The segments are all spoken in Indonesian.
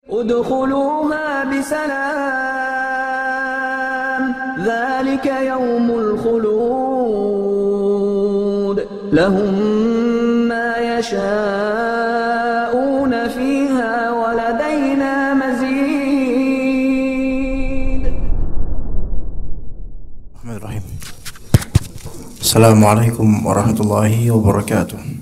ادخلوها بسلام ذلك يوم الخلود لهم ما يشاءون فيها ولدينا مزيد. Bismillahirrahmanirrahim. Assalamualaikum warahmatullahi wabarakatuh.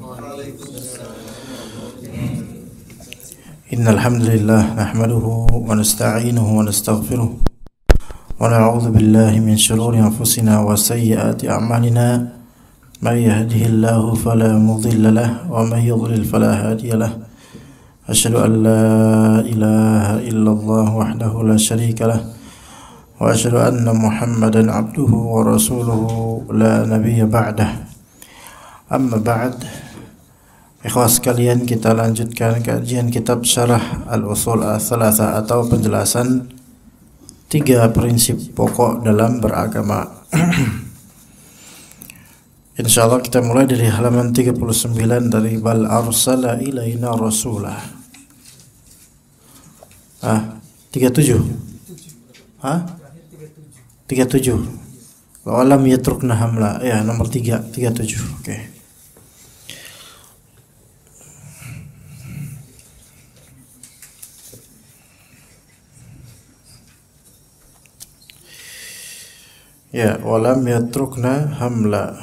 Innal hamdalillah nahmaduhu wa nasta'inuhu wa nastaghfiruh wa na'udzu billahi min shururi anfusina wa sayyiati a'malina. May yahdihillahu fala mudilla lahu wa may yudlil fala hadiya lahu. Asyhadu an la ilaha illallah wahdahu la syarika lahu wa asyhadu anna Muhammadan abduhu wa rasuluhu la nabiyya ba'dah. Amma ba'd. Ikhwas sekalian, kita lanjutkan kajian kitab Syarah Al-Usul Ats-Tsalatsah atau penjelasan 3 prinsip pokok dalam beragama. Insyaallah kita mulai dari halaman 39 dari bal arsala ilaina rasulah. 37. 37. Wa lam yatrukna hamla. Ya, nomor 37. Oke. Ya, walam yatrukna hamla.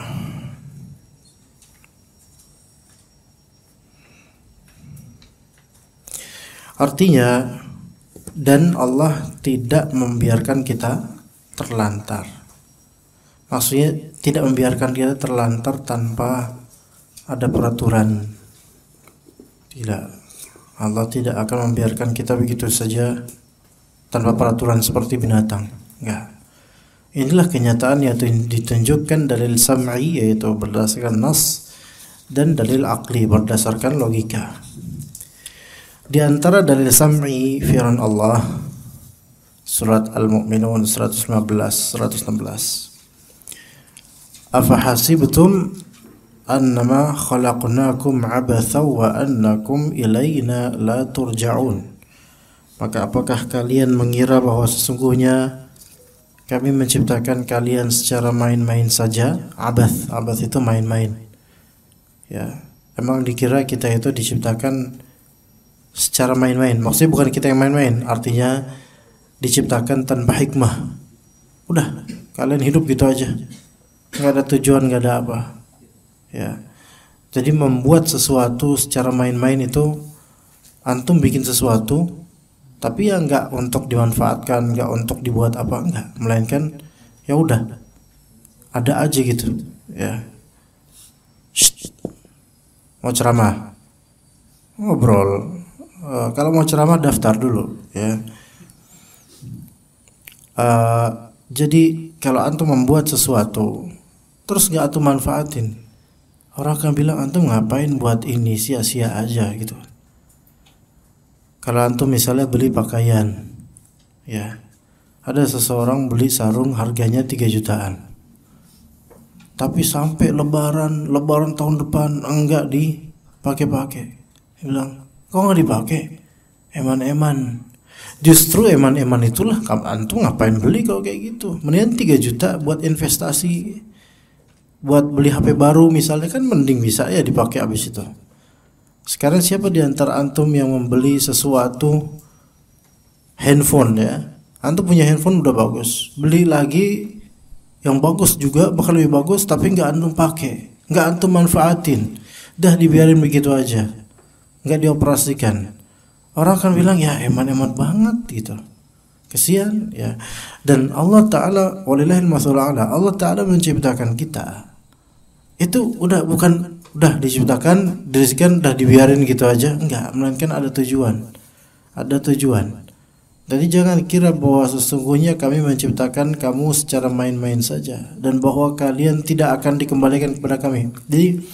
Artinya, dan Allah tidak membiarkan kita terlantar. Maksudnya tidak membiarkan kita terlantar tanpa ada peraturan. Tidak. Allah tidak akan membiarkan kita begitu saja tanpa peraturan seperti binatang. Enggak. Inilah kenyataan yang ditunjukkan dalil sam'i, yaitu berdasarkan nas, dan dalil aqli berdasarkan logika. Di antara dalil sam'i firman Allah surat Al-Mu'minun 116. Afahasibtum annama khalaqnakum abatha wa annakum ilaina la turja'un. Maka apakah kalian mengira bahwa sesungguhnya kami menciptakan kalian secara main-main saja? Abath itu main-main. Ya, emang dikira kita itu diciptakan secara main-main. Maksudnya bukan kita yang main-main, artinya diciptakan tanpa hikmah. Udah, kalian hidup gitu aja, nggak ada tujuan, nggak ada apa. Ya, jadi membuat sesuatu secara main-main itu, antum bikin sesuatu tapi ya enggak untuk dimanfaatkan, enggak untuk dibuat apa, enggak, melainkan ya udah ada aja gitu. Ya, mau ceramah, ngobrol, kalau mau ceramah daftar dulu, ya. Jadi kalau antum membuat sesuatu terus enggak antum manfaatin, orang akan bilang antum ngapain buat ini, sia-sia aja gitu. Kalau antum misalnya beli pakaian, ya, ada seseorang beli sarung harganya 3 jutaan, tapi sampai lebaran tahun depan enggak dipakai-pakai. Dia bilang, kok enggak dipakai? Eman-eman. Justru eman-eman itulah antum ngapain beli kalau kayak gitu. Mendingan 3 juta buat investasi, buat beli HP baru misalnya, kan mending bisa ya dipakai habis itu. Sekarang siapa di antara antum yang membeli sesuatu, handphone, ya, antum punya handphone udah bagus, beli lagi yang bagus juga, bahkan lebih bagus, tapi nggak antum pakai, nggak antum manfaatin, dah dibiarin begitu aja, nggak dioperasikan, orang akan bilang ya eman-eman banget gitu, kesian, ya. Dan Allah Ta'ala, walillahil mathalul a'la, Allah Ta'ala menciptakan kita itu udah diciptakan, dirizkikan, udah dibiarin gitu aja, enggak, melainkan ada tujuan. Jadi jangan kira bahwa sesungguhnya kami menciptakan kamu secara main-main saja dan bahwa kalian tidak akan dikembalikan kepada kami. Jadi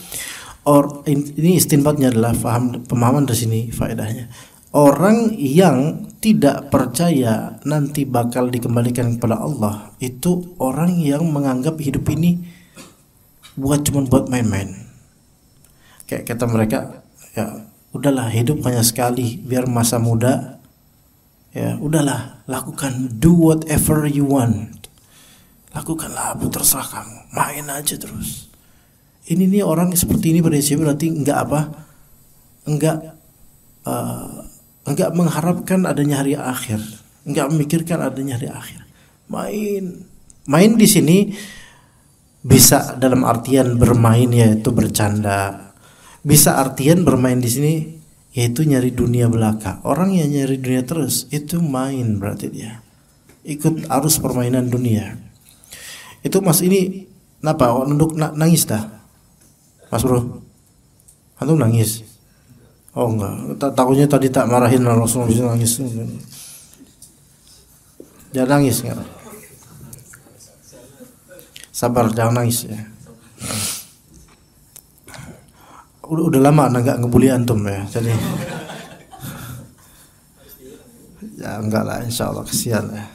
ini istinbatnya adalah pemahaman dari sini faedahnya. Orang yang tidak percaya nanti bakal dikembalikan kepada Allah, itu orang yang menganggap hidup ini cuma buat main-main. Kayak kata mereka, ya udahlah, hidup hanya sekali, biar masa muda Ya, udahlah, lakukan, do whatever you want. Lakukanlah apa terserah kamu, main aja terus. Ini nih orang seperti ini prinsip berarti enggak mengharapkan adanya hari akhir, enggak memikirkan adanya hari akhir. Main di sini bisa dalam artian bermain yaitu bercanda. Bisa artian bermain di sini yaitu nyari dunia belaka. Orang yang nyari dunia terus itu main, berarti dia ikut arus permainan dunia. Itu Mas ini kenapa nunduk nangis dah? Mas bro, antum nangis? Oh enggak, takutnya tadi tak marahin langsung bisa nangis. Jangan nangis enggak? Sabar, jangan nangis ya. Udah lama enggak ngebully antum ya, jadi ya enggak lah, insyaallah, kesian ya.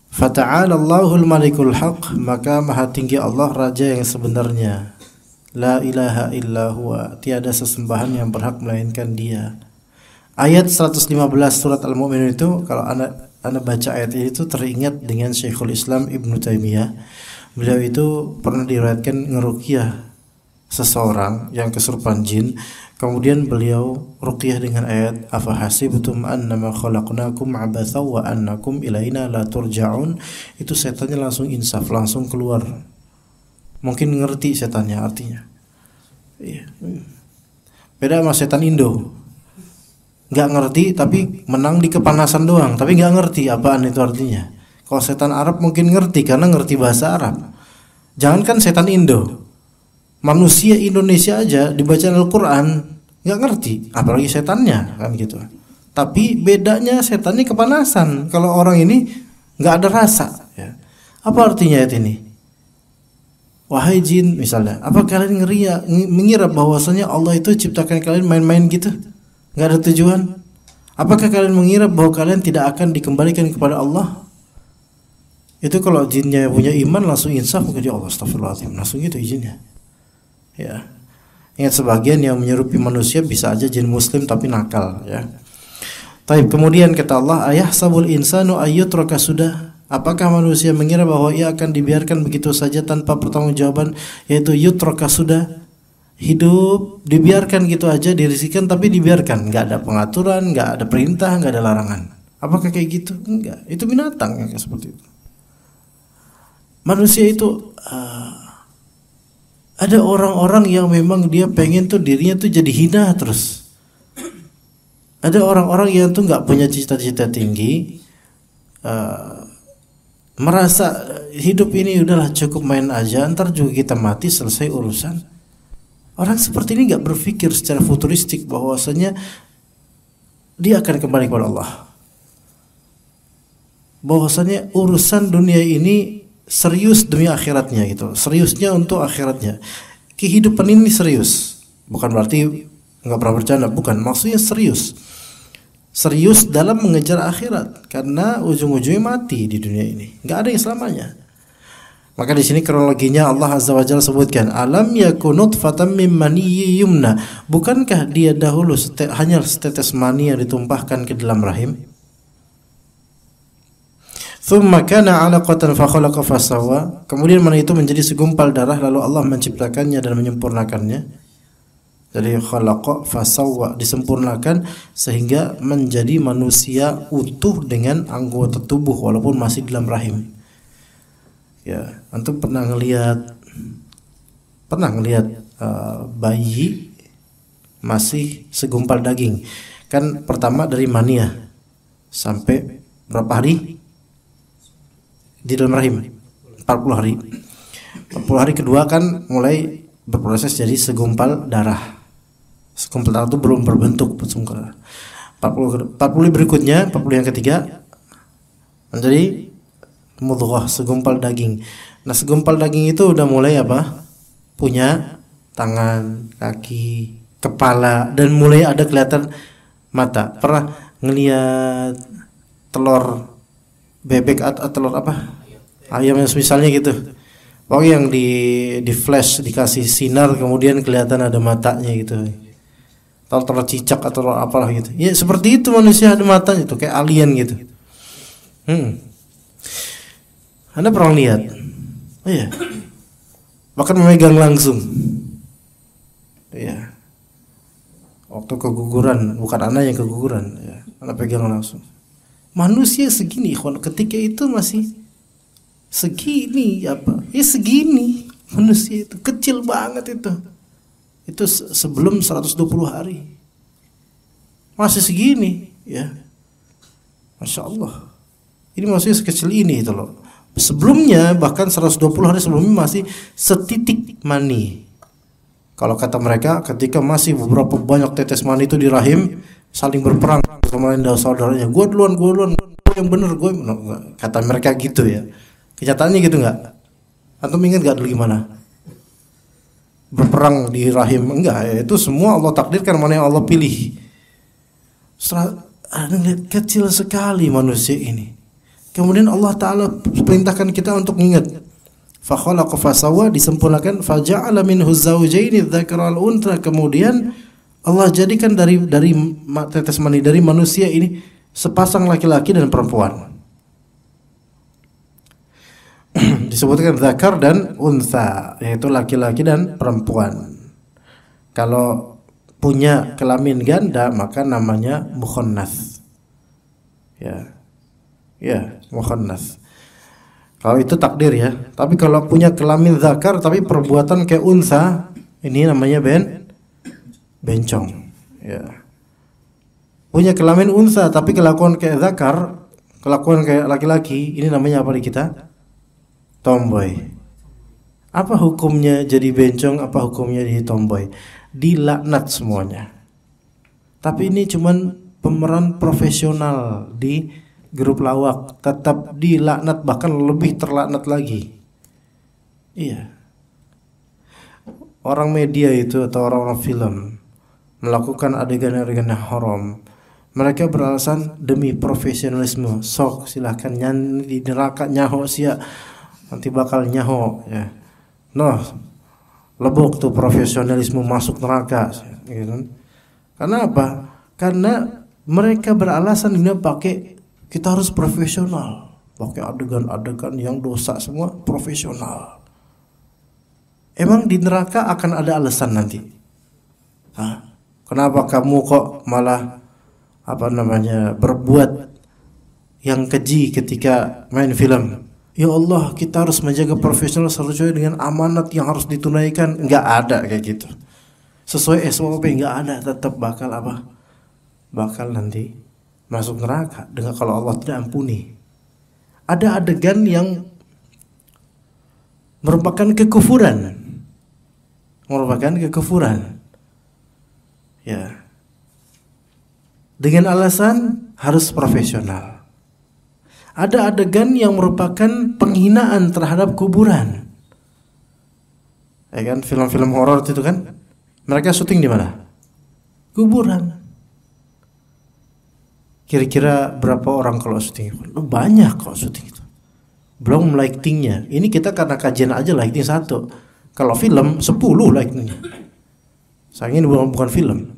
Fata'ala Allahul Malikul Haq, maka maha tinggi Allah Raja yang sebenarnya. La ilaha illa huwa, tiada sesembahan yang berhak melainkan Dia. Ayat 115 surat Al-Mu'minun itu, kalau anak baca ayat ini itu teringat dengan Syekhul Islam Ibnu Taimiyah. Beliau itu pernah diriwayatkan ngeruqyah seseorang yang kesurupan jin. Kemudian beliau ruqyah dengan ayat afahasibtum annama khalaqnakum abatha wa annakum ilaina la turja'un. Itu setannya langsung insaf, langsung keluar. Mungkin ngerti setannya artinya. Iya. Beda sama setan Indo. Nggak ngerti tapi menang di kepanasan doang, tapi nggak ngerti apaan itu artinya. Kalau setan Arab mungkin ngerti karena ngerti bahasa Arab. Jangankan setan Indo, manusia Indonesia aja dibaca Al-Quran nggak ngerti, apalagi setannya kan gitu. Tapi bedanya setannya kepanasan, kalau orang ini nggak ada rasa. Ya. Apa artinya ayat ini? Wahai jin misalnya, apa kalian mengira bahwasanya Allah itu ciptakan kalian main-main gitu? Nggak ada tujuan? Apakah kalian mengira bahwa kalian tidak akan dikembalikan kepada Allah? Itu kalau jinnya punya iman langsung insaf kepada Allah, astagfirullahaladzim, langsung gitu izinnya. Ya. Ingat sebagian yang menyerupi manusia bisa aja jin muslim tapi nakal ya. Taib, kemudian kata Allah, ayahsabul insanu ayyutraka sudah. Apakah manusia mengira bahwa ia akan dibiarkan begitu saja tanpa pertanggungjawaban, yaitu yutraka sudah, hidup dibiarkan gitu aja, dirisikan tapi dibiarkan, nggak ada pengaturan, nggak ada perintah, nggak ada larangan. Apakah kayak gitu? Enggak, itu binatang yang kayak seperti itu. Manusia itu ada orang-orang yang memang dia pengen tuh dirinya tuh jadi hina terus. Ada orang-orang yang tuh nggak punya cita-cita tinggi. Merasa hidup ini udahlah cukup main aja, ntar juga kita mati selesai urusan. Orang seperti ini nggak berpikir secara futuristik bahwasanya dia akan kembali kepada Allah, bahwasanya urusan dunia ini serius demi akhiratnya gitu, seriusnya untuk akhiratnya. Kehidupan ini serius, bukan berarti nggak pernah bercanda, bukan, maksudnya serius. Serius dalam mengejar akhirat, karena ujung-ujungnya mati di dunia ini, nggak ada yang selamanya. Maka di sini kronologinya Allah Azza wa Jalla sebutkan, alam yakun nutfatan min maniyyin yumna, bukankah dia dahulu hanya setetes mani yang ditumpahkan ke dalam rahim? Tsumma kana 'alaqatan fa khalaqa fasawwa, kemudian mani itu menjadi segumpal darah lalu Allah menciptakannya dan menyempurnakannya. Jadi khalaqa fasawwa, disempurnakan sehingga menjadi manusia utuh dengan anggota tubuh walaupun masih dalam rahim. Ya, antum pernah ngelihat bayi masih segumpal daging. Kan pertama dari mani ya, sampai berapa hari di dalam rahim? 40 hari. 40 hari kedua kan mulai berproses jadi segumpal darah. Segumpal darah itu belum berbentuk segumpal darah. 40 berikutnya, 40 yang ketiga menjadi mudghah, segumpal daging. Nah, segumpal daging itu udah mulai apa? Punya tangan, kaki, kepala, dan mulai ada kelihatan mata. Pernah ngelihat telur bebek atau telur apa? Ayam yang misalnya gitu. Pokoknya yang di flash dikasih sinar kemudian kelihatan ada matanya gitu. telur cicak atau apalah gitu. Ya seperti itu manusia ada matanya tuh kayak alien gitu. Anda pernah lihat? Oh iya. Bahkan memegang langsung. Iya. Waktu keguguran, bukan anak yang keguguran, ya. Anak pegang langsung. Manusia segini, ketika itu masih segini apa? Ya segini manusia itu kecil banget itu. Itu sebelum 120 hari. Masih segini, ya. Masya Allah. Ini manusia sekecil ini itu loh. Sebelumnya bahkan 120 hari sebelumnya masih setitik mani. Kalau kata mereka ketika masih beberapa banyak tetes mani itu di rahim saling berperang sama saudaranya. Gua duluan, gua yang bener, gue kata mereka gitu ya. Kenyataannya gitu nggak? Antum ingat nggak dulu gimana? Berperang di rahim enggak ya, itu semua Allah takdirkan mana yang Allah pilih. Kecil sekali manusia ini. Kemudian Allah Ta'ala perintahkan kita untuk ingat. Fa khalaqa fasawa, disempurnakan, fa ja'ala minhu zawjaini dzakara wal untha. Kemudian Allah jadikan dari tetes mani dari manusia ini sepasang laki-laki dan perempuan. Disebutkan dzakar dan untha, yaitu laki-laki dan perempuan. Kalau punya kelamin ganda maka namanya mukhannats. Ya, mukhannats. Kalau itu takdir ya. Tapi kalau punya kelamin zakar tapi perbuatan kayak untha, ini namanya bencong. Ya. Punya kelamin untha tapi kelakuan kayak zakar, kelakuan kayak laki-laki, ini namanya apa di kita? Tomboy. Apa hukumnya jadi bencong? Apa hukumnya jadi tomboy? Dilaknat semuanya. Tapi ini cuman pemeran profesional di grup lawak, tetap dilaknat, bahkan lebih terlaknat lagi. Iya. Orang media itu atau orang-orang film melakukan adegan-adegan yang haram, mereka beralasan demi profesionalisme. Sok silahkan nyanyi di neraka nyaho sia, nanti bakal nyaho ya. Noh, lebok tuh profesionalisme masuk neraka gitu. Karena apa? Karena mereka beralasan ini pakai kita harus profesional, pakai adegan-adegan yang dosa semua profesional. Emang di neraka akan ada alasan nanti. Kenapa kamu kok malah berbuat yang keji ketika main film? Ya Allah, kita harus menjaga profesional sesuai dengan amanat yang harus ditunaikan. Enggak ada kayak gitu. Sesuai SOP enggak ada, tetap bakal bakal nanti masuk neraka dengan kalau Allah tidak ampuni. Ada adegan yang merupakan kekufuran. Ya. Dengan alasan harus profesional. Ada adegan yang merupakan penghinaan terhadap kuburan. Ya kan, film-film horor itu kan, mereka syuting di mana? Kuburan. Kira-kira berapa orang kalau syuting? Banyak kalau syuting itu. Belum lightingnya. Ini kita karena kajian aja lighting 1. Kalau film 10 lightingnya. Sayangnya bukan film.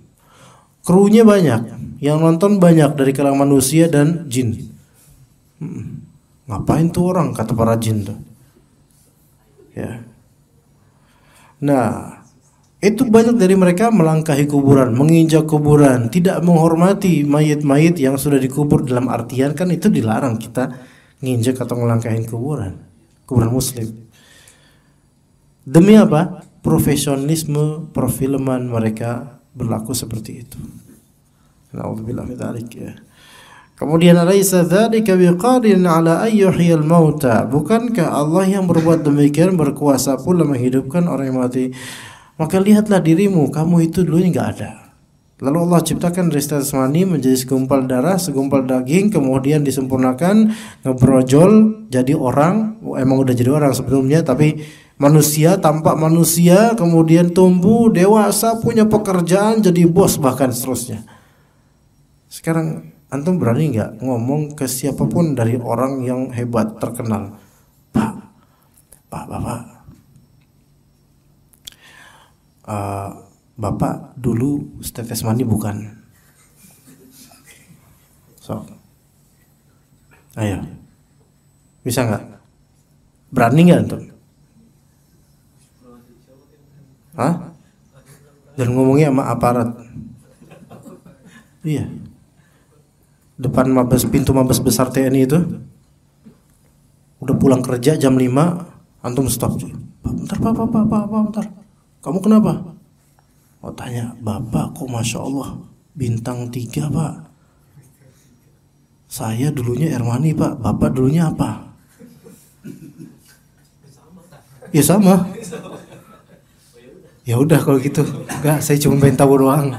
Krunya banyak. Yang nonton banyak dari kalangan manusia dan jin. Ngapain tuh orang kata para jin tuh? Ya. Nah, itu banyak dari mereka melangkahi kuburan, menginjak kuburan, tidak menghormati mayit-mayit yang sudah dikubur. Dalam artian kan itu dilarang kita nginjak atau melangkahi kuburan muslim. Demi apa? Profesionalisme perfilman mereka berlaku seperti itu. Na'udzubillah min dzalik ya. Kemudian alaysa dzalika biqadirin ala ay yuhyil mauta? Bukankah Allah yang berbuat demikian berkuasa pula menghidupkan orang yang mati? Maka lihatlah dirimu, kamu itu dulunya enggak ada. Lalu Allah ciptakan dari tetes mani menjadi segumpal darah, segumpal daging, kemudian disempurnakan, ngebrojol jadi orang. Emang udah jadi orang sebelumnya, tapi manusia, tampak manusia, kemudian tumbuh dewasa, punya pekerjaan, jadi bos bahkan seterusnya. Sekarang antum berani nggak ngomong ke siapapun dari orang yang hebat terkenal, Bapak, Bapak dulu setetes mani bukan? So, ayo, bisa nggak? Berani nggak tuh? Hah? Dan ngomongnya sama aparat. Iya. Depan pintu Mabes Besar TNI itu. Udah pulang kerja jam 5, antum stop. Bentar, bentar. Kamu kenapa? Oh tanya, Bapak kok Masya Allah bintang 3 Pak. Saya dulunya Ermani Pak, Bapak dulunya apa? Ya sama. Ya udah kalau gitu. Enggak, saya cuma pengen tahu doang.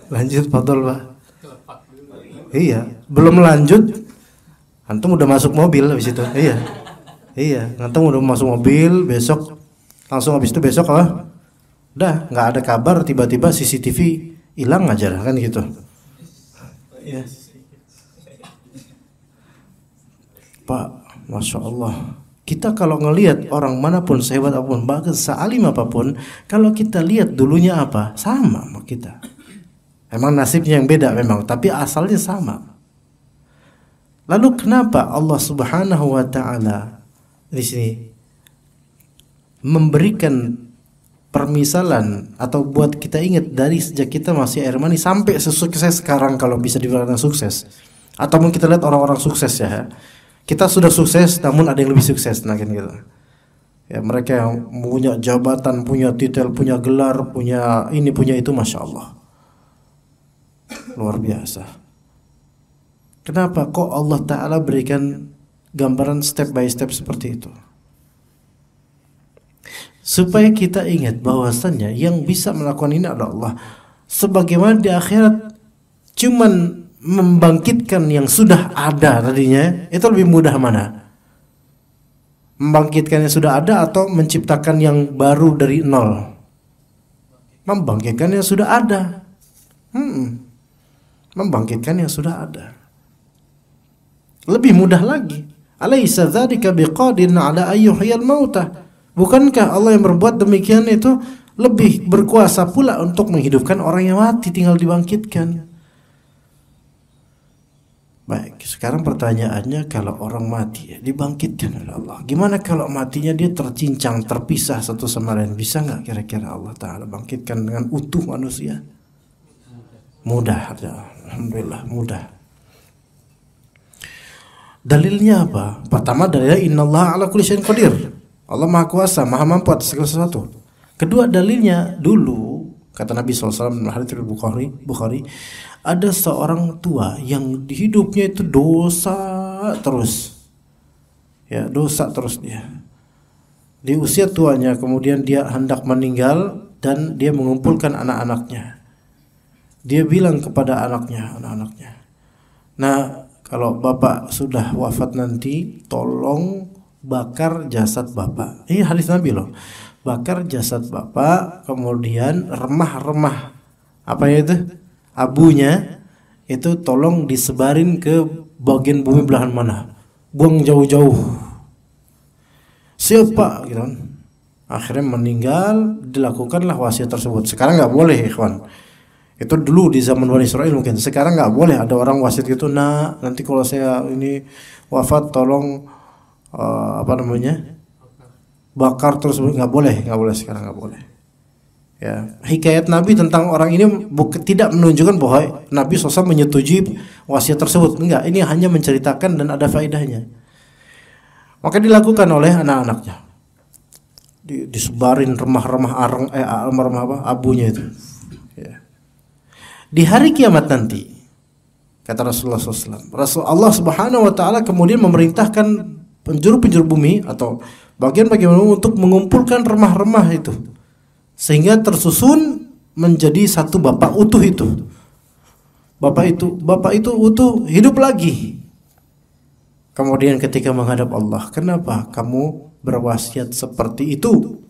Lanjut Fadol Pak. Iya, belum lanjut antum udah masuk mobil habis itu. Iya, antum udah masuk mobil, besok langsung habis itu besok udah nggak ada kabar, tiba-tiba CCTV hilang aja kan gitu. Ya. Pak, Masya Allah. Kita kalau ngelihat orang manapun, sehebat apapun, bahkan sealim apapun, kalau kita lihat dulunya apa, sama sama kita. Emang nasibnya yang beda memang, tapi asalnya sama. Lalu kenapa Allah Subhanahu wa taala di sini memberikan permisalan atau buat kita ingat dari sejak kita masih Ermani sampai sesukses sekarang, kalau bisa dibilang sukses. Ataupun kita lihat orang-orang sukses ya. Kita sudah sukses namun ada yang lebih sukses nah kan gitu. Ya, mereka yang punya jabatan, punya titel, punya gelar, punya ini, punya itu, Masya Allah. Luar biasa. Kenapa kok Allah Ta'ala berikan gambaran step by step seperti itu? Supaya kita ingat bahwasannya yang bisa melakukan ini adalah Allah. Sebagaimana di akhirat cuman membangkitkan yang sudah ada tadinya, itu lebih mudah mana? Membangkitkan yang sudah ada atau menciptakan yang baru dari nol? Membangkitkan yang sudah ada. Membangkitkan yang sudah ada. Lebih mudah lagi. Alaysa dzalika biqadirin ala ayyuhyal mauta. Bukankah Allah yang berbuat demikian itu lebih berkuasa pula untuk menghidupkan orang yang mati tinggal dibangkitkan? Baik, sekarang pertanyaannya, kalau orang mati ya, dibangkitkan oleh Allah, gimana kalau matinya dia tercincang, terpisah satu sama lain? Bisa nggak kira-kira Allah Ta'ala bangkitkan dengan utuh manusia? Mudah, alhamdulillah mudah. Dalilnya apa? Pertama dalilnya innallaha ala kulli syai'in qadir. Allah Maha Kuasa, Maha Mampu atas segala sesuatu. Kedua dalilnya, dulu kata Nabi SAW dalam hadits Bukhari, ada seorang tua yang di hidupnya itu dosa terus. Ya, dosa terus dia. Di usia tuanya kemudian dia hendak meninggal dan dia mengumpulkan anak-anaknya. Dia bilang kepada anak-anaknya, "Nah, kalau bapak sudah wafat nanti, tolong bakar jasad bapak." Ini hadis Nabi loh. Bakar jasad bapak, kemudian remah-remah apa itu? Abunya itu tolong disebarin ke bagian bumi belahan mana. Buang jauh-jauh. Siapa gitu kan? Akhirnya meninggal, dilakukanlah wasiat tersebut. Sekarang nggak boleh, ikhwan. Itu dulu di zaman Bani Israil mungkin. Sekarang nggak boleh ada orang wasiat gitu. Nah, nanti kalau saya ini wafat tolong bakar terus, nggak boleh sekarang, nggak boleh. Ya, hikayat Nabi tentang orang ini tidak menunjukkan bahwa Nabi SAW menyetujui wasiat tersebut. Enggak, ini hanya menceritakan dan ada faedahnya. Maka dilakukan oleh anak-anaknya. Disebarin remah-remah abunya itu. Ya. Di hari kiamat nanti, kata Rasulullah SAW, Allah Subhanahu Wa Taala kemudian memerintahkan penjuru-penjuru bumi atau bagian-bagian bumi untuk mengumpulkan remah-remah itu, sehingga tersusun menjadi satu bapak utuh itu. Bapak itu utuh, hidup lagi. Kemudian ketika menghadap Allah, kenapa kamu berwasiat seperti itu?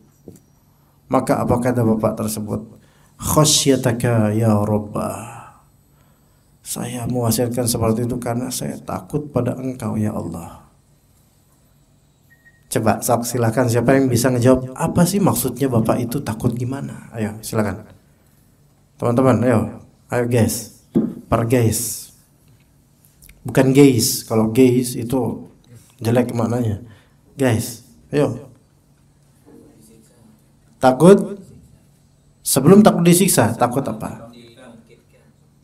Maka apa kata bapak tersebut? Khasyataka ya Rabbah. Saya mewasiatkan seperti itu karena saya takut pada Engkau ya Allah. Coba sok silakan, siapa yang bisa ngejawab apa sih maksudnya Bapak itu takut gimana? Ayo silakan. Teman-teman, ayo guys. Para guys. Bukan gays. Kalau gays itu jelek maknanya. Guys, ayo. Takut sebelum takut disiksa, takut apa?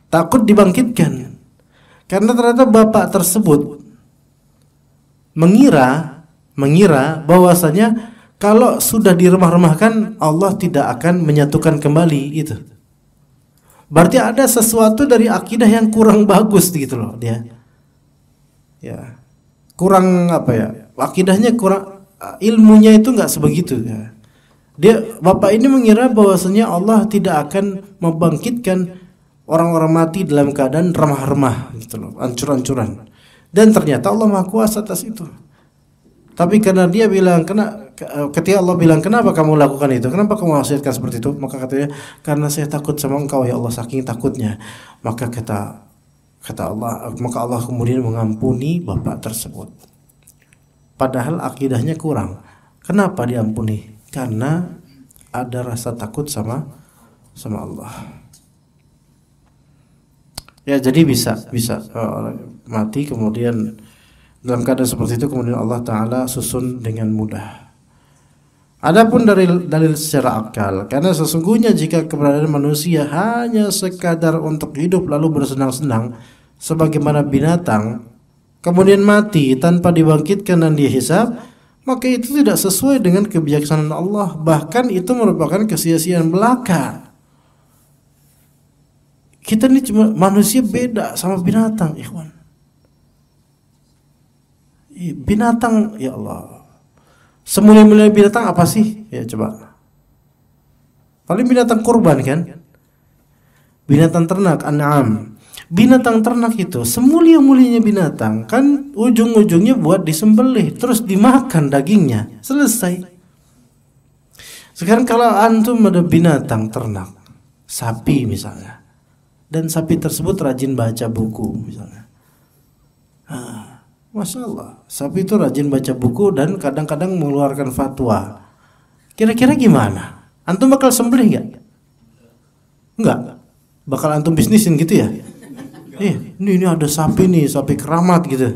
Takut dibangkitkan. Karena ternyata bapak tersebut mengira bahwasanya kalau sudah diremah-remahkan Allah tidak akan menyatukan kembali itu. Berarti ada sesuatu dari akidah yang kurang bagus gitu loh dia. Ya. Kurang apa ya? Akidahnya kurang, ilmunya itu enggak sebegitu ya. Bapak ini mengira bahwasanya Allah tidak akan membangkitkan orang-orang mati dalam keadaan remah-remah gitu loh, hancur-hancuran. Dan ternyata Allah Maha Kuasa atas itu. Tapi karena dia bilang, ketika Allah bilang, kenapa kamu lakukan itu? Kenapa kamu wasiatkan seperti itu? Maka katanya, karena saya takut sama engkau ya Allah, saking takutnya. Maka kata Allah, maka Allah kemudian mengampuni bapak tersebut. Padahal akidahnya kurang. Kenapa diampuni? Karena ada rasa takut sama Allah. Ya, jadi bisa mati kemudian dalam keadaan seperti itu kemudian Allah Ta'ala susun dengan mudah. Adapun dari dalil secara akal, karena sesungguhnya jika keberadaan manusia hanya sekadar untuk hidup lalu bersenang-senang sebagaimana binatang kemudian mati tanpa dibangkitkan dan dihisab, maka itu tidak sesuai dengan kebijaksanaan Allah, bahkan itu merupakan kesia-siaan belaka. Kita ini cuma manusia, beda sama binatang, ikhwan. Binatang, ya Allah, semulia-mulia binatang apa sih? Ya coba. Paling binatang kurban kan? Binatang ternak, an'am. Binatang ternak itu semulia-mulianya binatang kan ujung-ujungnya buat disembelih, terus dimakan dagingnya, selesai. Sekarang kalau antum ada binatang ternak, sapi misalnya, dan sapi tersebut rajin baca buku misalnya, Masya Allah, sapi itu rajin baca buku dan kadang-kadang mengeluarkan fatwa. Kira-kira gimana? Antum bakal sembelih nggak? Enggak. Bakal antum bisnisin gitu ya? Ini ada sapi nih, sapi keramat gitu.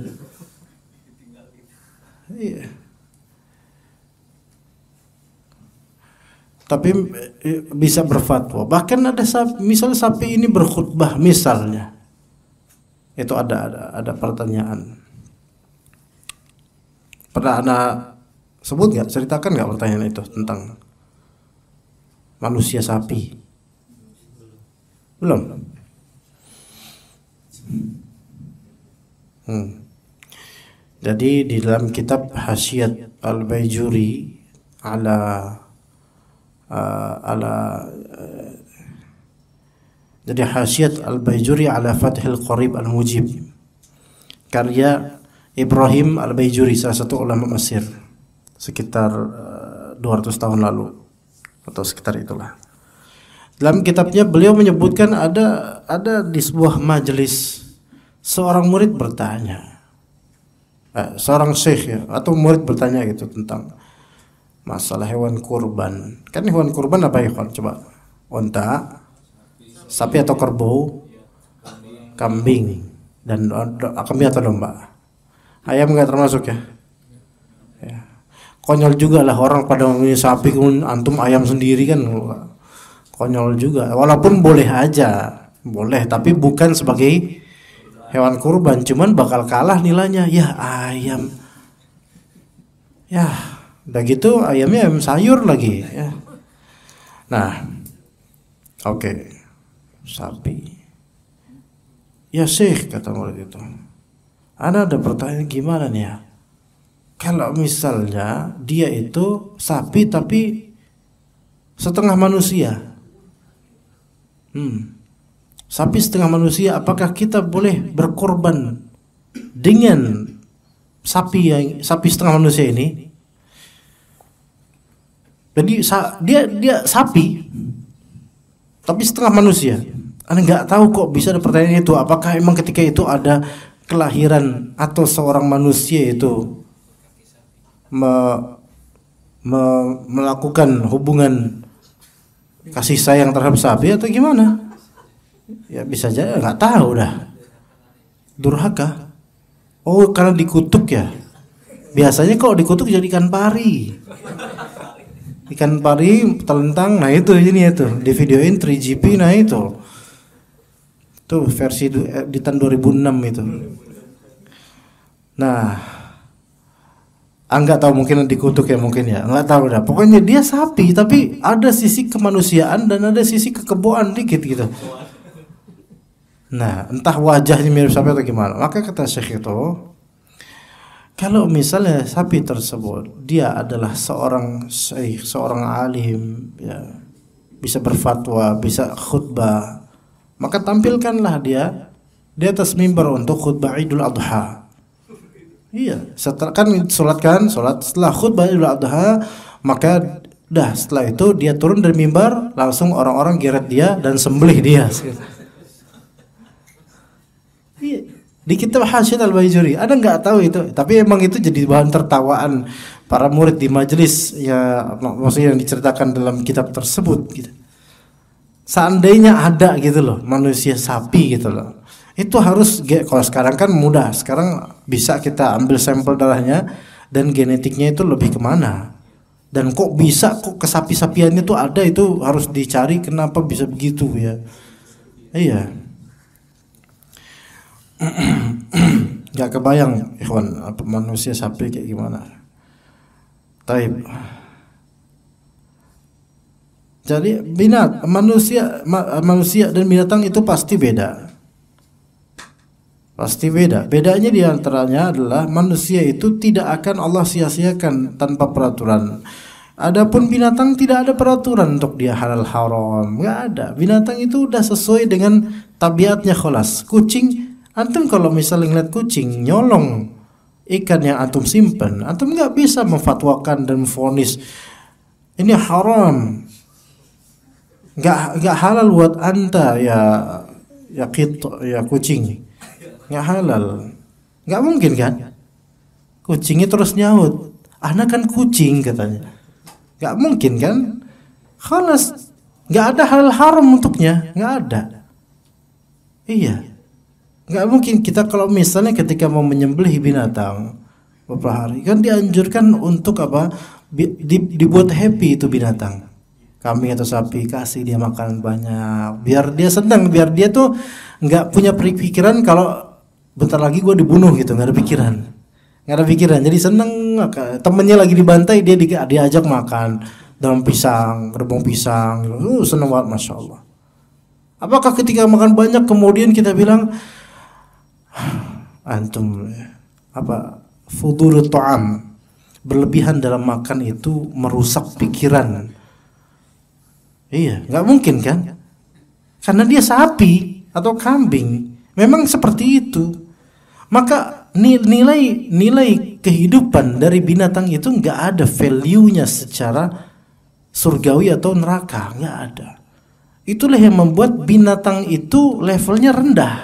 Iya. Tapi bisa berfatwa. Bahkan ada sapi, misalnya sapi ini berkhutbah misalnya. Itu ada pertanyaan. Pernah Anda sebut nggak? Ceritakan nggak pertanyaan itu tentang manusia sapi? Belum. Jadi di dalam kitab Hasyiat Al-Baijuri jadi Hasyiat Al-Baijuri ala Fathil Qarib Al-Mujib, karya Ibrahim Al-Baijuri, salah satu ulama Mesir, sekitar 200 tahun lalu atau sekitar itulah. Dalam kitabnya beliau menyebutkan ada di sebuah majelis seorang murid bertanya, seorang syekh ya, atau murid bertanya gitu tentang masalah hewan kurban. Kan hewan kurban apa ya? Coba, unta, sapi atau kerbau, kambing, dan kambing atau domba. Ayam nggak termasuk ya? Ya. Konyol juga lah orang pada memilih sapi kemudian antum ayam sendiri kan, konyol juga. Walaupun boleh aja, boleh, tapi bukan sebagai hewan kurban, cuman bakal kalah nilainya. Ya ayam, ya udah gitu ayamnya ayam sayur lagi ya. Nah, oke. Sapi. Ya Syekh, kata murid itu, ada pertanyaan gimana nih ya? Kalau misalnya dia itu sapi tapi setengah manusia, sapi setengah manusia, apakah kita boleh berkorban dengan sapi setengah manusia ini? Jadi dia sapi tapi setengah manusia. Anda nggak tahu kok bisa ada pertanyaan itu. Apakah emang ketika itu ada kelahiran atau seorang manusia itu melakukan hubungan kasih sayang terhadap sapi atau gimana? Ya bisa aja nggak tahu dah. Durhaka. Oh karena dikutuk ya. Biasanya kalau dikutuk jadi ikan pari. Ikan pari telentang, nah itu ini itu di videoin 3GP, nah itu. Tuh versi di tahun 2006 itu. Nah, nggak tahu mungkin dikutuk ya mungkin ya, nggak tahu dah. Pokoknya dia sapi tapi ada sisi kemanusiaan dan ada sisi kekeboan dikit gitu. Nah, entah wajahnya mirip sapi atau gimana. Maka kata Syekh itu, kalau misalnya sapi tersebut dia adalah seorang syekh, seorang alim, ya, bisa berfatwa, bisa khutbah, maka tampilkanlah dia di atas mimbar untuk khutbah Idul Adha. Iya, setelah sholat setelah khutbah Idul Adha, maka setelah itu dia turun dari mimbar, langsung orang-orang geret dia dan sembelih dia. Iya. Di kitab Hasyat Al-Baijuri ada nggak tahu itu, tapi emang itu jadi bahan tertawaan para murid di majelis ya, maksudnya yang diceritakan dalam kitab tersebut gitu. Seandainya ada gitu loh manusia sapi gitu loh, itu harus, kalau sekarang kan mudah, sekarang bisa kita ambil sampel darahnya dan genetiknya itu lebih kemana, dan kok bisa kok kesapi-sapiannya tuh ada, itu harus dicari kenapa bisa begitu ya. Iya. Gak kebayang ikhwan apa manusia sapi kayak gimana. Taib. Jadi manusia dan binatang itu pasti beda. Pasti beda. Bedanya diantaranya adalah manusia itu tidak akan Allah sia-siakan tanpa peraturan. Adapun binatang tidak ada peraturan untuk dia halal haram, nggak ada. Binatang itu udah sesuai dengan tabiatnya kholas. Kucing, antum kalau misalnya ngeliat kucing nyolong ikan yang antum simpen, antum nggak bisa memfatwakan dan memvonis ini haram, nggak halal buat anta ya kucing, nggak halal, nggak mungkin kan? Kucingnya terus nyaut, anak kan kucing katanya, nggak mungkin kan? Khalas, nggak ada halal haram untuknya, nggak ada. Iya. Nggak mungkin kita kalau misalnya ketika mau menyembelih binatang beberapa hari kan dianjurkan untuk apa, dibuat happy itu binatang, kambing atau sapi, kasih dia makanan banyak biar dia senang, biar dia tuh nggak punya pikiran kalau bentar lagi gue dibunuh gitu, nggak ada pikiran jadi seneng. Temennya lagi dibantai dia diajak makan dalam pisang, gerbong pisang, seneng banget, masya Allah. Apakah ketika makan banyak kemudian kita bilang antum apa fudurut ta'am, berlebihan dalam makan itu merusak pikiran? Iya, nggak mungkin kan? Karena dia sapi atau kambing, memang seperti itu. Maka nilai kehidupan dari binatang itu nggak ada value-nya secara surgawi atau neraka, nggak ada. Itulah yang membuat binatang itu levelnya rendah.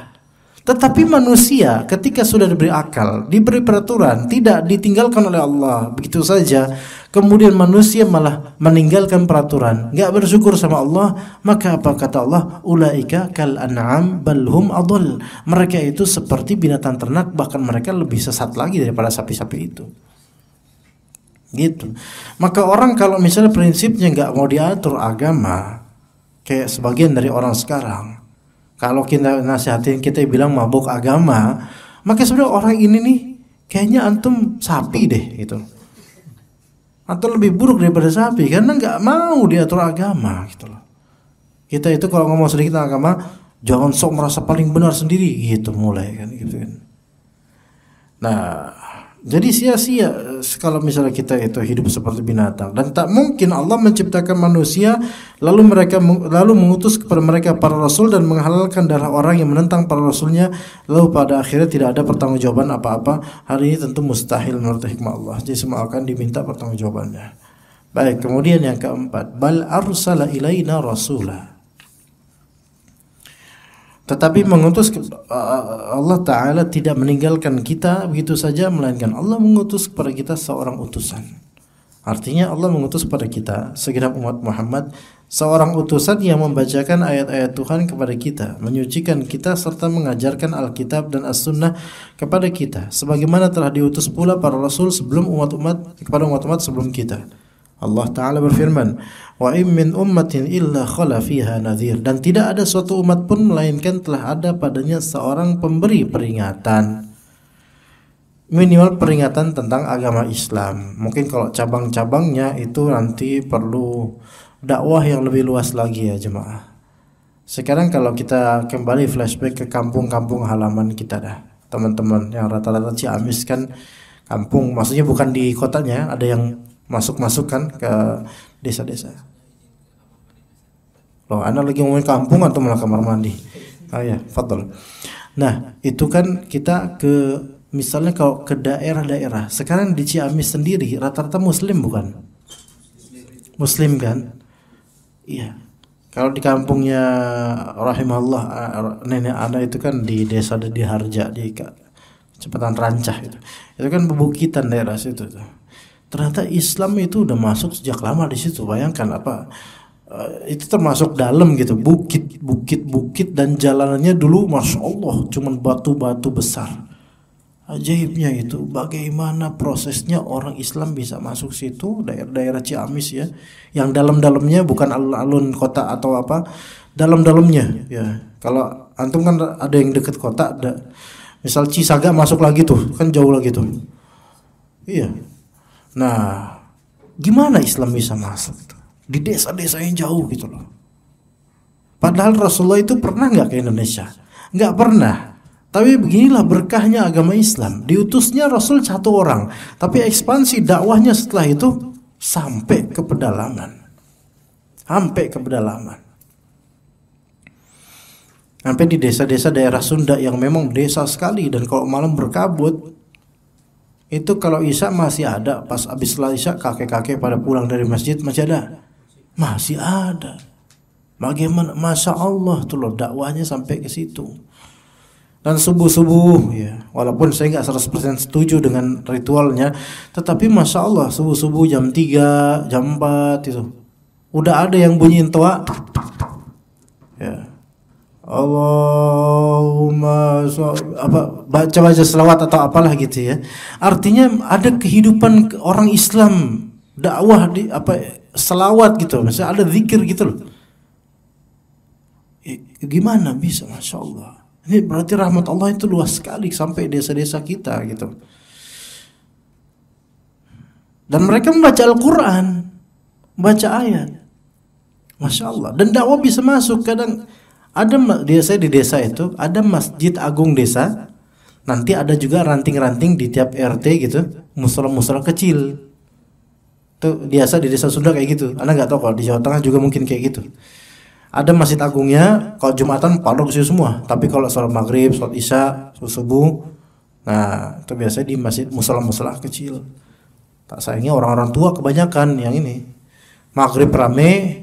Tetapi manusia ketika sudah diberi akal, diberi peraturan, tidak ditinggalkan oleh Allah begitu saja, kemudian manusia malah meninggalkan peraturan, nggak bersyukur sama Allah, maka apa kata Allah? Ulaika kal an'am bal hum adall. Mereka itu seperti binatang ternak, bahkan mereka lebih sesat lagi daripada sapi-sapi itu. Gitu. Maka orang kalau misalnya prinsipnya nggak mau diatur agama, kayak sebagian dari orang sekarang, kalau kita nasihatin kita bilang mabuk agama, maka sebenarnya orang ini nih kayaknya antum sapi deh gitu, atau lebih buruk daripada sapi karena nggak mau diatur agama gitu loh. Kita itu kalau ngomong sedikit tentang agama, jangan sok merasa paling benar sendiri gitu mulai kan gitu kan. Nah, jadi sia-sia kalau misalnya kita itu hidup seperti binatang, dan tak mungkin Allah menciptakan manusia lalu mengutus kepada mereka para rasul dan menghalalkan darah orang yang menentang para rasulnya, lalu pada akhirnya tidak ada pertanggungjawaban apa-apa. Hari ini tentu mustahil menurut hikmah Allah. Jadi semua akan diminta pertanggungjawabannya. Baik, kemudian yang keempat, bal arsala ilaina rasula. Tetapi Allah Ta'ala tidak meninggalkan kita begitu saja, melainkan Allah mengutus kepada kita seorang utusan. Artinya Allah mengutus kepada kita segenap umat Muhammad seorang utusan yang membacakan ayat-ayat Tuhan kepada kita, menyucikan kita serta mengajarkan Alkitab dan As-Sunnah kepada kita, sebagaimana telah diutus pula para rasul sebelum kepada umat-umat sebelum kita. Allah Ta'ala berfirman, wa im min ummatin illa khala fiha nadhir, dan tidak ada suatu umat pun melainkan telah ada padanya seorang pemberi peringatan, minimal peringatan tentang agama Islam. Mungkin kalau cabang-cabangnya itu nanti perlu dakwah yang lebih luas lagi ya jemaah. Sekarang kalau kita kembali flashback ke kampung-kampung halaman kita dah, teman-teman yang rata-rata Ciamis kan kampung, maksudnya bukan di kotanya, ada yang masuk kan ke desa-desa. Loh, Anda lagi ngomongin kampung atau malah kamar mandi? Ah ya, fadhol. Nah, itu kan kita ke, misalnya kalau ke daerah-daerah. Sekarang di Ciamis sendiri rata-rata muslim bukan? Muslim kan? Iya. Kalau di kampungnya rahimahullah nenek Ana itu kan di desa di Harja, di Kecepatan Rancah itu. Itu kan pebukitan daerah situ tuh. Ternyata Islam itu udah masuk sejak lama di situ. Bayangkan apa? Itu termasuk dalam gitu, bukit dan jalanannya dulu masya Allah cuman batu-batu besar. Ajaibnya itu bagaimana prosesnya orang Islam bisa masuk situ, daerah-daerah Ciamis ya, yang dalam-dalamnya bukan alun-alun kota atau apa, dalam-dalamnya ya. Kalau antum kan ada yang deket kota, misal Cisaga masuk lagi tuh, kan jauh lagi tuh. Iya. Nah, gimana Islam bisa masuk tuh? Di desa-desa yang jauh gitu loh. Padahal Rasulullah itu pernah nggak ke Indonesia? Nggak pernah. Tapi beginilah berkahnya agama Islam. Diutusnya Rasul satu orang, tapi ekspansi dakwahnya setelah itu sampai ke pedalaman. Sampai ke pedalaman. Sampai di desa-desa daerah Sunda yang memang desa sekali, dan kalau malam berkabut itu kalau Isya masih ada, pas habis setelah Isya kakek-kakek pada pulang dari masjid masih ada. Masih ada. Bagaimana? Masya Allah tuh loh dakwahnya sampai ke situ. Dan subuh-subuh ya, walaupun saya nggak 100% setuju dengan ritualnya, tetapi Masya Allah subuh-subuh jam 3, jam 4 itu udah ada yang bunyiin toa ya, Allahumma baca-baca selawat atau apalah gitu ya. Artinya ada kehidupan orang Islam, dakwah di selawat gitu, misalnya ada zikir gitu loh. Gimana bisa? Masya Allah. Ini berarti rahmat Allah itu luas sekali sampai desa-desa kita gitu. Dan mereka membaca Al-Quran, baca ayat, Masya Allah. Dan dakwah bisa masuk. Kadang ada saya di desa itu ada masjid agung desa, nanti ada juga ranting-ranting di tiap RT gitu, musola-musola kecil. Itu biasa di desa Sunda kayak gitu. Anda nggak tahu kalau di Jawa Tengah juga mungkin kayak gitu. Ada masjid agungnya, kalau Jumatan pada ke situ semua. Tapi kalau sholat maghrib, sholat isya, sholat subuh, nah itu biasanya di masjid musola-musola kecil. Tak sayangnya orang-orang tua kebanyakan yang ini. Maghrib rame,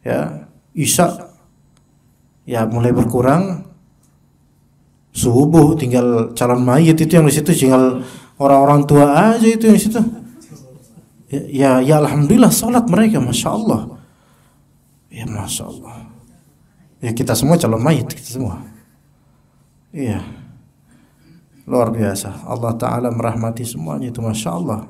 ya isya ya mulai berkurang, subuh tinggal calon mayit itu yang di situ, tinggal orang-orang tua aja itu yang di situ. Ya alhamdulillah sholat mereka, masya Allah. Ya masya Allah. Ya kita semua calon mayit, kita semua. Iya. Luar biasa. Allah Ta'ala merahmati semuanya itu, masya Allah.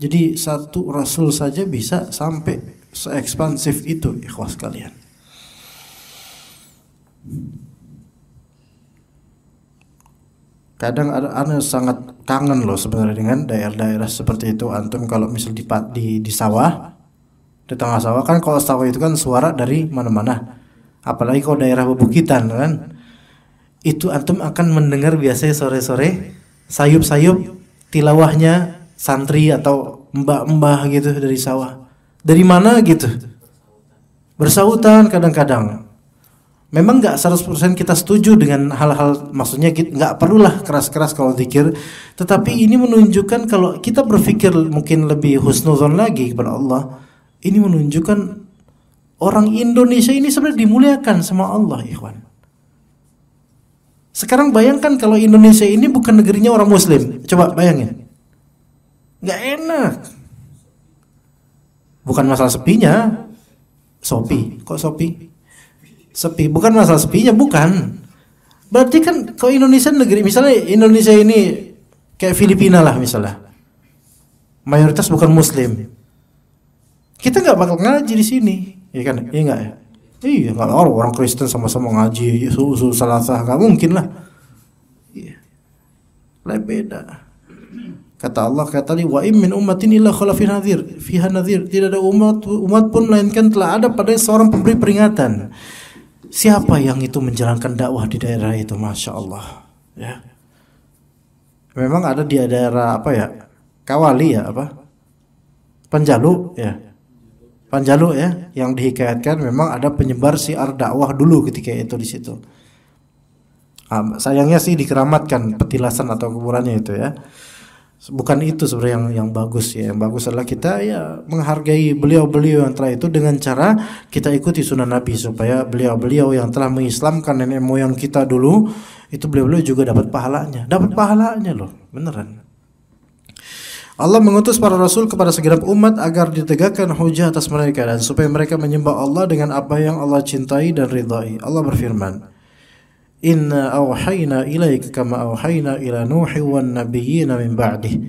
Jadi satu Rasul saja bisa sampai seekspansif itu, ikhwas kalian. Kadang ana sangat kangen loh sebenarnya dengan daerah-daerah seperti itu. Antum kalau misal di sawah, di tengah sawah kan, kalau sawah itu kan suara dari mana-mana. Apalagi kalau daerah bebukitan kan, itu antum akan mendengar biasanya sore-sore sayup-sayup tilawahnya santri atau mbah-mbah gitu dari sawah. Dari mana gitu? Bersahutan kadang-kadang. Memang nggak 100% kita setuju dengan hal-hal, maksudnya nggak perlulah keras-keras kalau zikir, tetapi ini menunjukkan kalau kita berpikir mungkin lebih husnuzon lagi kepada Allah, ini menunjukkan Orang Indonesia ini sebenarnya dimuliakan sama Allah, ikhwan. Sekarang bayangkan kalau Indonesia ini bukan negerinya orang Muslim. Coba bayangin. Nggak enak. Bukan masalah sepinya. Sopi. Kok sopi? Sepi. Bukan masalah sepinya, bukan. Berarti kan kalau Indonesia negeri, misalnya Indonesia ini kayak Filipina lah misalnya. Mayoritas bukan Muslim. Kita nggak bakal ngaji di sini. Iya kan? Iya nggak ya? Iya, kalau orang Kristen sama-sama ngaji usul salasah, nggak mungkin lah. Iya, lain beda. Kata Allah, kata tadi, wa im min ummatin illa khala fiha nadhir. Tidak ada umat pun melainkan telah ada pada seorang pemberi peringatan. Siapa yang itu menjalankan dakwah di daerah itu, masya Allah. Ya, memang ada di daerah apa ya? Kawali ya apa? Panjalu ya. Panjalu ya, yang dihikayatkan memang ada penyebar syiar dakwah dulu ketika itu di situ. Sayangnya sih dikeramatkan petilasan atau kuburannya itu ya. Bukan itu sebenarnya yang bagus ya. Yang bagus adalah kita ya menghargai beliau-beliau yang telah itu dengan cara kita ikuti sunnah Nabi, supaya beliau-beliau yang telah mengislamkan nenek moyang kita dulu itu beliau-beliau juga dapat pahalanya. Dapat pahalanya loh, beneran. Allah mengutus para rasul kepada segenap umat agar ditegakkan hujah atas mereka dan supaya mereka menyembah Allah dengan apa yang Allah cintai dan ridai. Allah berfirman, Inna awhayna ilaika kama awhayna ila Nuhi wan nabiyyina min ba'dih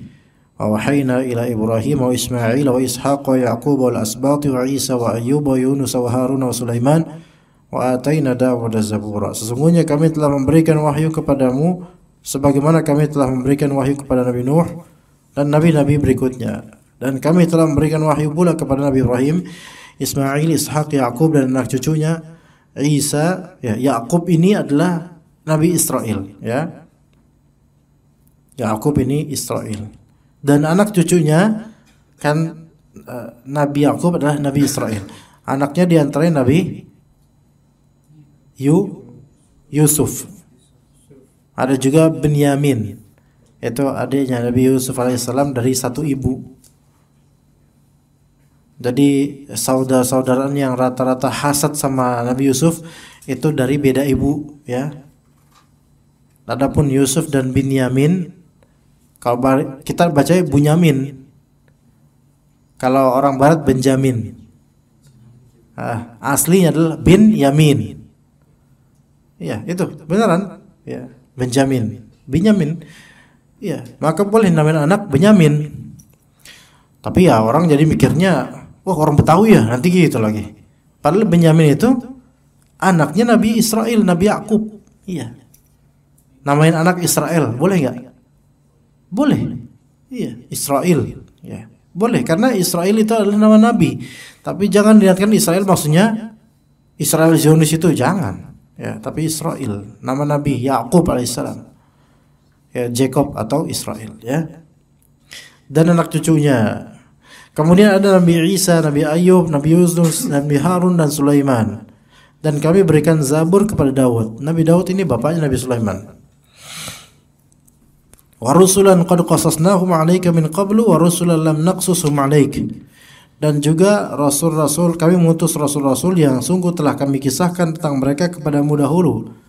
wa awhayna ila Ibrahim wa Ismail wa Ishaq wa Yaqub wal asbati wa Isa wa Ayyub wa Yunus wa Harun wa Sulaiman wa atayna Dawuda zabura. Sesungguhnya kami telah memberikan wahyu kepadamu sebagaimana kami telah memberikan wahyu kepada Nabi Nuh dan nabi-nabi berikutnya, dan kami telah memberikan wahyu pula kepada Nabi Ibrahim, Ismail, Ishaq, Yaqub dan anak cucunya Isa. Ya, Yaqub ini adalah Nabi Israel ya. Yaqub ini Israel dan anak cucunya kan Nabi Yaqub adalah Nabi Israel. Anaknya diantaranya Nabi Yusuf. Ada juga Benyamin. Itu adiknya Nabi Yusuf alaihissalam dari satu ibu. Jadi saudara-saudaraan yang rata-rata hasad sama Nabi Yusuf itu dari beda ibu ya. Adapun Yusuf dan Binyamin, kalau kita baca Bunyamin. Kalau orang barat Benjamin. Aslinya adalah Bin Yamin. Iya, itu beneran ya, Benjamin. Binyamin. Iya, maka boleh namain anak Benyamin. Tapi ya orang jadi mikirnya, wah orang Betawi ya, nanti gitu lagi. Padahal Benyamin itu anaknya Nabi Israel, Nabi Yakub. Iya. Namain anak Israel, boleh nggak? Boleh. Iya, Israel. Ya, boleh karena Israel itu adalah nama Nabi. Tapi jangan dilihatkan Israel maksudnya Israel Zionis itu, jangan. Ya, tapi Israel, nama Nabi Yakub alaihissalam. Ya, Jacob atau Israel ya. Dan anak cucunya. Kemudian ada Nabi Isa, Nabi Ayub, Nabi Yunus, Nabi Harun dan Sulaiman. Dan kami berikan Zabur kepada Daud. Nabi Daud ini bapaknya Nabi Sulaiman. Wa rusulan qad qasasnahum 'alaika min qablu wa rusulan lam naqsushum 'alaik. Dan juga rasul-rasul, kami mengutus rasul-rasul yang sungguh telah kami kisahkan tentang mereka kepadamu dahulu.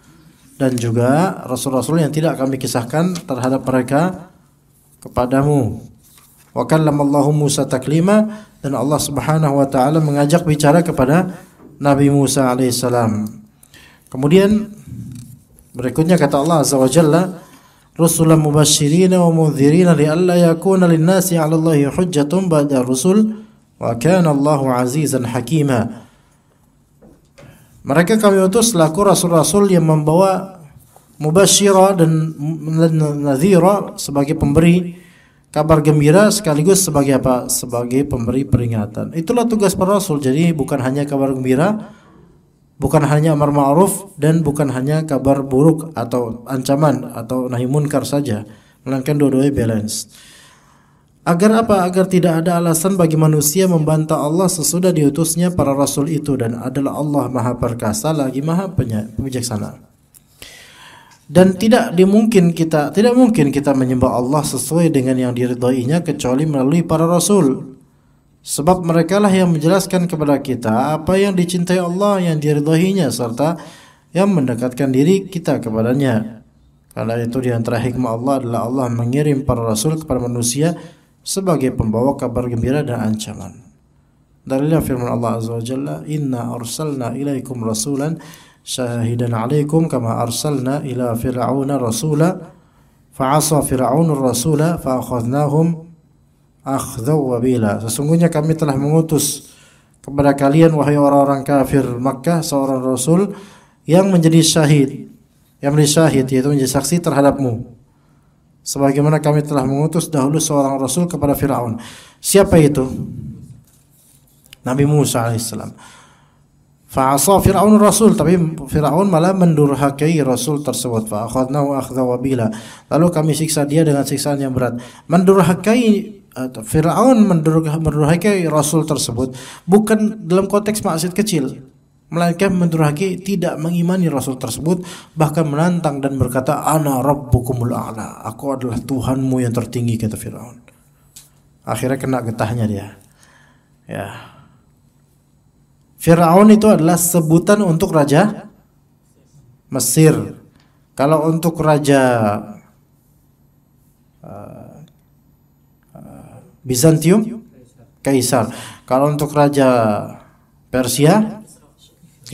Dan juga rasul-rasul yang tidak kami kisahkan terhadap mereka kepadamu. Wa kallamallahu Musa taklima, dan Allah Subhanahu wa taala mengajak bicara kepada Nabi Musa alaihissalam. Kemudian berikutnya kata Allah azza wa jalla, rusulan mubashshirina wa mundhirina li'alla yakuna lin-nasi 'ala Allahi hujjatun ba'da rusul wa kana Allahu 'azizan hakima. Mereka kami utus selaku rasul-rasul yang membawa mubasyirah dan nadhira, sebagai pemberi kabar gembira sekaligus sebagai apa? Sebagai pemberi peringatan. Itulah tugas para rasul. Jadi bukan hanya kabar gembira, bukan hanya amar ma'ruf, dan bukan hanya kabar buruk atau ancaman atau nahi munkar saja, melainkan dua-duanya balance. Agar apa? Agar tidak ada alasan bagi manusia membantah Allah sesudah diutusnya para rasul itu, dan adalah Allah Maha Perkasa lagi Maha Bijaksana. Dan tidak mungkin kita menyembah Allah sesuai dengan yang diridhoinya kecuali melalui para rasul. Sebab merekalah yang menjelaskan kepada kita apa yang dicintai Allah, yang diridhoinya, serta yang mendekatkan diri kita kepadanya. Karena itu di antara hikmah Allah adalah Allah mengirim para rasul kepada manusia sebagai pembawa kabar gembira dan ancaman. Dalilnya firman Allah Azza wa Jalla, "Inna arsalna ilaikum rasulan syahidan 'alaikum kama arsalna ila fir'auna rasula fa'asa fir'aunur rasula fa'akhadnahum akhdhaw wabila." Sesungguhnya kami telah mengutus kepada kalian wahai orang-orang kafir Makkah seorang rasul yang menjadi syahid, yaitu menjadi saksi terhadapmu, sebagaimana kami telah mengutus dahulu seorang rasul kepada Firaun. Siapa itu? Nabi Musa alaihissalam. Fa'asa Fir'aun rasul, tapi Fir'aun malah mendurhakai rasul tersebut. Fa'akhadnahu akhdha wabila. Lalu kami siksa dia dengan siksaan yang berat. Mendurhakai Fir'aun mendurhakai rasul tersebut bukan dalam konteks maksiat kecil, melainkan mendurhakai, tidak mengimani rasul tersebut, bahkan menantang dan berkata, "Ana rabbukumul a'la." Aku adalah Tuhanmu yang tertinggi, kata Fir'aun. Akhirnya kena getahnya dia. Ya. Fir'aun itu adalah sebutan untuk raja Mesir. Kalau untuk raja Bizantium, Kaisar. Kalau untuk raja Persia,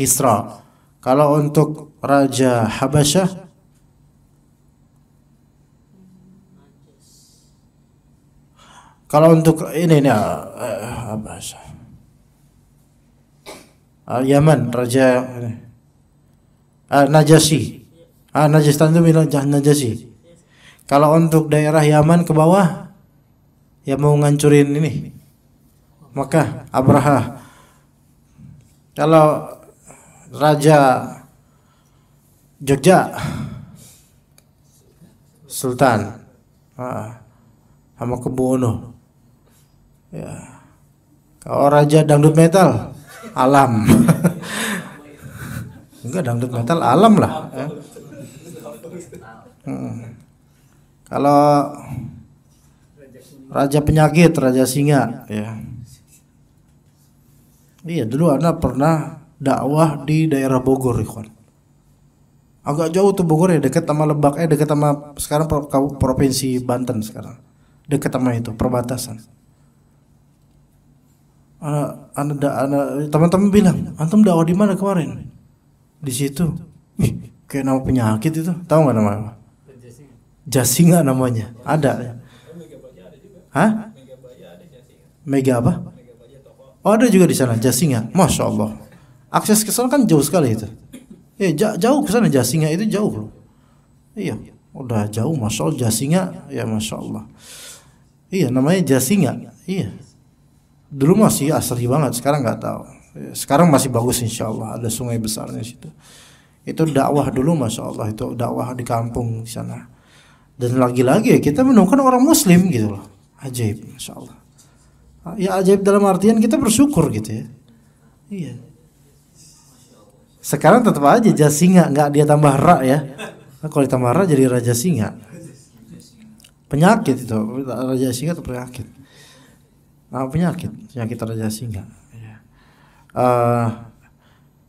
Isra. Kalau untuk raja Habasyah, kalau untuk ini Habasyah, Yaman, raja Najasyi. Najastan itu Najasyi. Kalau untuk daerah Yaman ke bawah, yang mau ngancurin ini Makkah, Abraha. Kalau raja Jogja, Sultan Hamengkubuwono. Ya. Kalau raja dangdut metal, Alam. Enggak, dangdut metal Alam lah. Ya. Kalau raja penyakit, Raja Singa. Ya. Iya, dulu Anda pernah dakwah di daerah Bogor, ikhwan. Agak jauh tuh Bogor ya, dekat sama Lebak, dekat sama sekarang provinsi Banten sekarang. Dekat sama itu, perbatasan. Teman-teman bilang, "Antum dakwah di mana kemarin?" Di situ. Kayak nama penyakit itu. Tahu enggak namanya? Jasinga namanya. Ada. Hah? Mega apa? Oh, ada juga di sana Jasinga. Masya Allah. Akses ke sana kan jauh sekali itu. Jauh ke sana Jasinga itu jauh loh. Iya, udah jauh, Masya Allah. Jasinga, ya Masya Allah. Iya, namanya Jasinga. Iya. Dulu masih asri banget, sekarang nggak tahu. Sekarang masih bagus insya Allah, ada sungai besarnya situ. Itu dakwah dulu, Masya Allah, itu dakwah di kampung di sana. Dan lagi-lagi kita menemukan orang Muslim gitu loh. Ajaib, Masya Allah. Ya ajaib dalam artian kita bersyukur gitu ya. Iya. Sekarang tetap aja Jasinga, nggak dia tambah ra ya. Kalau ditambah ra jadi Raja Singa. Penyakit itu, Raja Singa itu penyakit. Penyakit Raja Singa. Ya.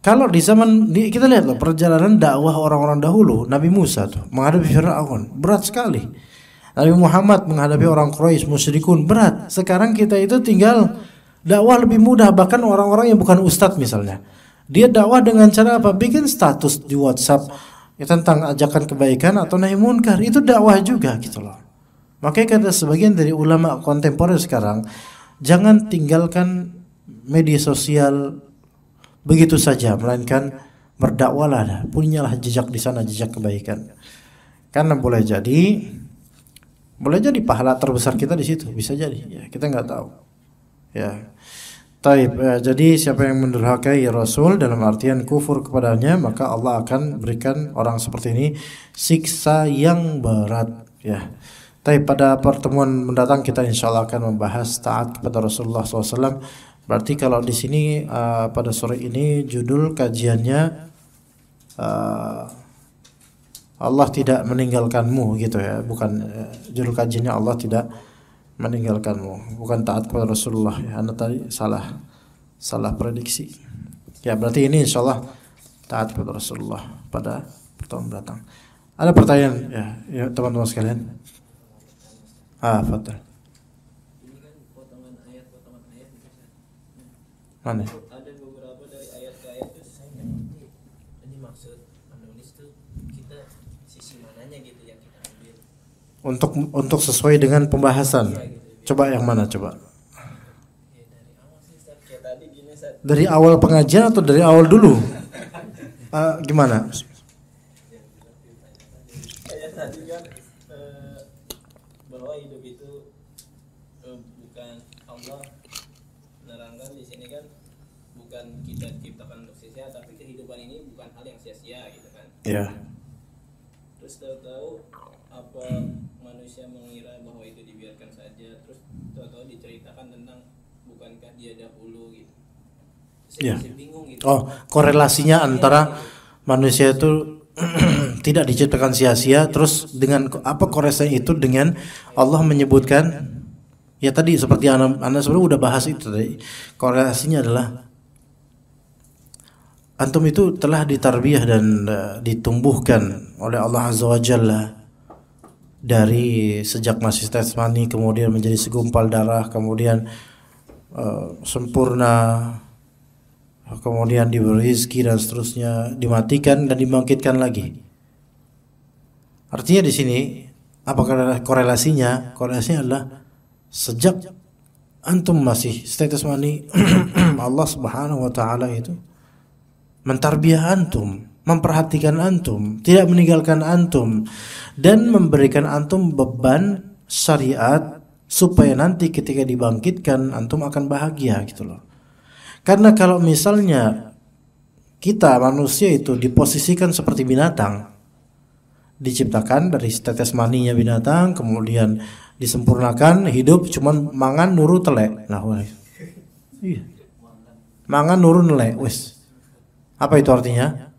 Kalau di zaman kita lihat loh perjalanan dakwah orang-orang dahulu, Nabi Musa tuh menghadapi Firaun berat sekali. Nabi Muhammad menghadapi orang Quraisy musyrikun berat. Sekarang kita itu tinggal dakwah lebih mudah, bahkan orang-orang yang bukan ustadz misalnya. Dia dakwah dengan cara apa? Bikin status di WhatsApp ya, tentang ajakan kebaikan atau nahi munkar, itu dakwah juga gitu loh. Makanya kata sebagian dari ulama kontemporer sekarang, jangan tinggalkan media sosial begitu saja, melainkan berdakwalah, punyalah jejak di sana, jejak kebaikan. Karena boleh jadi pahala terbesar kita di situ, bisa jadi. Ya, kita nggak tahu. Ya. Taib, jadi siapa yang mendurhakai Rasul dalam artian kufur kepadanya, maka Allah akan berikan orang seperti ini siksa yang berat. Ya. Taib, pada pertemuan mendatang kita insyaallah akan membahas taat kepada Rasulullah SAW. Berarti kalau di sini pada sore ini judul kajiannya Allah tidak meninggalkanmu gitu ya, bukan judul kajiannya Allah tidak meninggalkanmu, bukan taat kepada Rasulullah. Ya, Anda tadi salah prediksi. Ya, berarti ini insyaallah taat kepada Rasulullah pada pertemuan mendatang. Ada pertanyaan ya teman-teman sekalian? Fadhil. Ini kan potongan ayat gitu. Mana? Ada beberapa dari ayat ke ayat itu saya nggak ngerti. Ini maksud menulis tuh kita sisi mananya gitu yang kita ambil. Untuk sesuai dengan pembahasan. Coba yang mana coba? Ya dari awal sih Ustaz. Kayak tadi gini Ustaz. Dari awal pengajian atau dari awal dulu? Gimana? Kayak tadi kan bahwa hidup itu bukan Allah menerangkan di sini kan bukan kita diciptakan untuk sia-sia, tapi kehidupan ini bukan hal yang sia-sia gitu kan. Ya. Terus tahu-tahu apa manusia mengira bahwa itu dibiarkan saja, terus tahu-tahu diceritakan tentang bukankah dia dahulu gitu. Saya masih bingung gitu. Korelasinya antara manusia itu tidak diciptakan sia-sia, terus dengan apa korelasinya itu dengan Allah menyebutkan, ya tadi seperti Anda sebenarnya udah bahas itu tadi. Korelasinya adalah antum itu telah ditarbiyah dan ditumbuhkan oleh Allah Azza wa Jalla dari sejak masih tetes mani, kemudian menjadi segumpal darah, kemudian sempurna, kemudian diberi rezeki dan seterusnya, dimatikan dan dibangkitkan lagi. Artinya di sini apa korelasinya? Korelasinya adalah sejak antum masih tetes mani Allah Subhanahu wa taala itu mentarbiyah antum, memperhatikan antum, tidak meninggalkan antum, dan memberikan antum beban syariat supaya nanti ketika dibangkitkan antum akan bahagia gitu loh. Karena kalau misalnya kita manusia itu diposisikan seperti binatang, diciptakan dari tetes maninya binatang, kemudian disempurnakan hidup cuman mangan nuru telek. Nah, iya. Mangan nuru telek, wes. Apa itu artinya?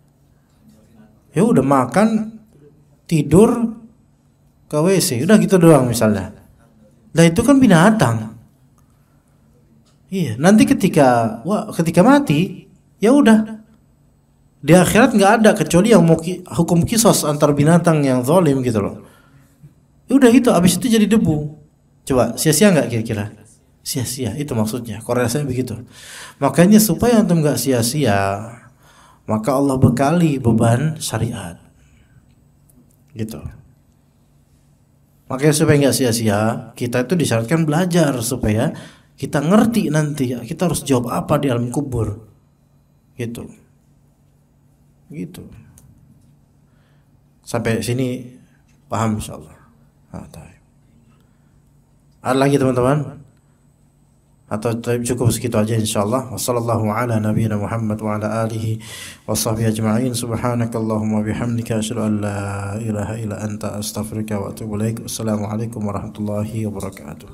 Ya udah makan, tidur, ke WC, udah gitu doang misalnya. Nah itu kan binatang. Iya, nanti ketika mati, ya udah. Di akhirat nggak ada kecuali yang mau hukum kisos antar binatang yang zalim gitu loh. Ya udah itu, abis itu jadi debu. Coba sia-sia nggak kira-kira? Sia-sia, itu maksudnya. Korelasinya begitu. Makanya supaya antum nggak sia-sia, maka Allah bekali beban syariat. Gitu. Makanya supaya nggak sia-sia, kita itu disyaratkan belajar supaya kita ngerti nanti kita harus jawab apa di alam kubur, gitu. Sampai sini paham insyaallah. Ada lagi teman-teman? Atau cukup segitu aja insyaallah. Wassallallahu ala nabiyyina Muhammad wa ala alihi washabbihi ajma'in. Subhanakallahumma bihamdika asyhadu an la ilaha illa anta astaghfiruka wa atubu ilaik. Wassalamualaikum warahmatullahi wabarakatuh.